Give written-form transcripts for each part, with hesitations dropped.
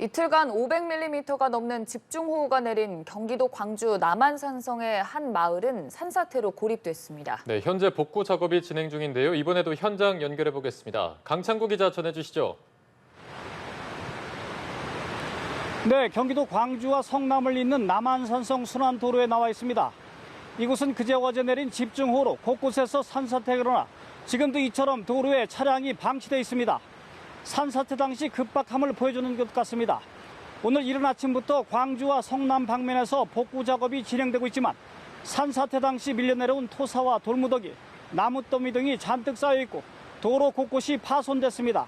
이틀간 500mm가 넘는 집중호우가 내린 경기도 광주 남한산성의 한 마을은 산사태로 고립됐습니다. 네, 현재 복구 작업이 진행 중인데요. 이번에도 현장 연결해 보겠습니다. 강창구 기자 전해주시죠. 네, 경기도 광주와 성남을 잇는 남한산성 순환도로에 나와 있습니다. 이곳은 그제 어제 내린 집중호우로 곳곳에서 산사태가 일어나 지금도 이처럼 도로에 차량이 방치돼 있습니다. 산사태 당시 급박함을 보여주는 것 같습니다. 오늘 이른 아침부터 광주와 성남 방면에서 복구 작업이 진행되고 있지만 산사태 당시 밀려내려온 토사와 돌무더기, 나무더미 등이 잔뜩 쌓여있고 도로 곳곳이 파손됐습니다.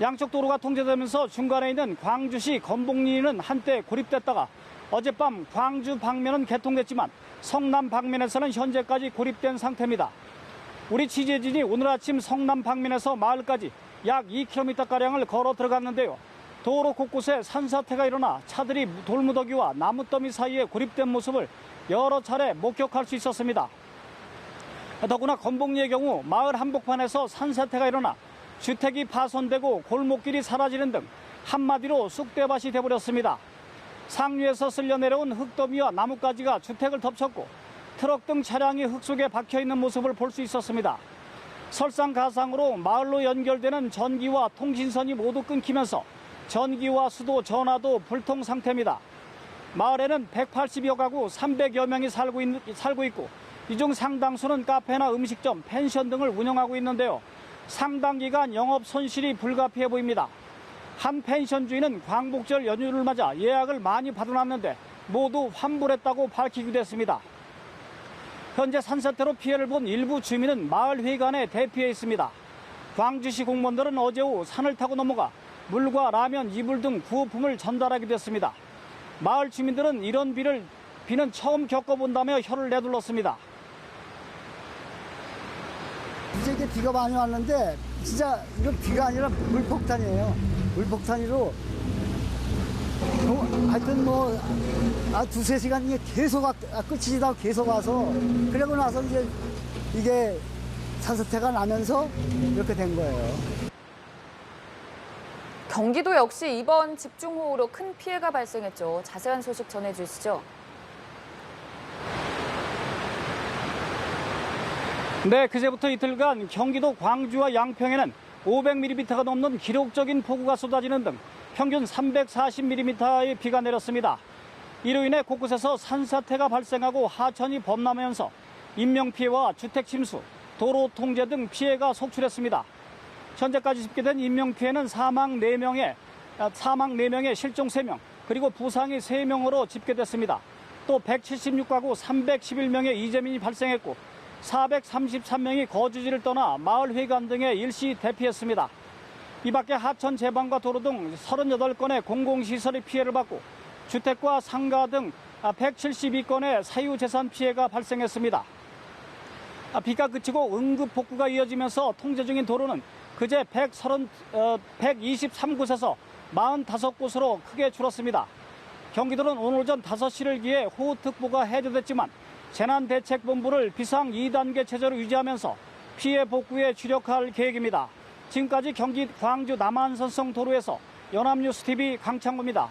양쪽 도로가 통제되면서 중간에 있는 광주시 건봉리는 한때 고립됐다가 어젯밤 광주 방면은 개통됐지만 성남 방면에서는 현재까지 고립된 상태입니다. 우리 취재진이 오늘 아침 성남 방면에서 마을까지 약 2km가량을 걸어 들어갔는데요. 도로 곳곳에 산사태가 일어나 차들이 돌무더기와 나무더미 사이에 고립된 모습을 여러 차례 목격할 수 있었습니다. 더구나 건봉리의 경우 마을 한복판에서 산사태가 일어나 주택이 파손되고 골목길이 사라지는 등 한마디로 쑥대밭이 돼버렸습니다. 상류에서 쓸려 내려온 흙더미와 나뭇가지가 주택을 덮쳤고 트럭 등 차량이 흙 속에 박혀있는 모습을 볼 수 있었습니다. 설상가상으로 마을로 연결되는 전기와 통신선이 모두 끊기면서 전기와 수도, 전화도 불통 상태입니다. 마을에는 180여 가구 300여 명이 살고 있고 이 중 상당수는 카페나 음식점, 펜션 등을 운영하고 있는데요. 상당 기간 영업 손실이 불가피해 보입니다. 한 펜션 주인은 광복절 연휴를 맞아 예약을 많이 받아놨는데 모두 환불했다고 밝히기도 했습니다. 현재 산사태로 피해를 본 일부 주민은 마을 회관에 대피해 있습니다. 광주시 공무원들은 어제 오후 산을 타고 넘어가 물과 라면, 이불 등 구호품을 전달하기도 했습니다. 마을 주민들은 이런 비는 처음 겪어본다며 혀를 내둘렀습니다. 이제 비가 많이 왔는데 진짜 이건 비가 아니라 물폭탄이에요. 물폭탄으로 하여튼 두세 시간 계속 끝이지도 않고 계속 와서 그러고 나서 이제 이게 산사태가 나면서 이렇게 된 거예요. 경기도 역시 이번 집중호우로 큰 피해가 발생했죠. 자세한 소식 전해주시죠. 네, 그제부터 이틀간 경기도 광주와 양평에는 500mm가 넘는 기록적인 폭우가 쏟아지는 등 평균 340mm의 비가 내렸습니다. 이로 인해 곳곳에서 산사태가 발생하고 하천이 범람하면서 인명피해와 주택 침수, 도로 통제 등 피해가 속출했습니다. 현재까지 집계된 인명피해는 사망 4명에 실종 3명, 그리고 부상이 3명으로 집계됐습니다. 또 176가구 311명의 이재민이 발생했고 433명이 거주지를 떠나 마을 회관 등에 일시 대피했습니다. 이 밖에 하천 제방과 도로 등 38건의 공공시설이 피해를 받고 주택과 상가 등 172건의 사유재산 피해가 발생했습니다. 비가 그치고 응급복구가 이어지면서 통제 중인 도로는 그제 123곳에서 45곳으로 크게 줄었습니다. 경기도는 오늘 오전 5시를 기해 호우특보가 해제됐지만 재난대책본부를 비상 2단계 체제로 유지하면서 피해 복구에 주력할 계획입니다. 지금까지 경기 광주 남한산성 도로에서 연합뉴스TV 강창구입니다.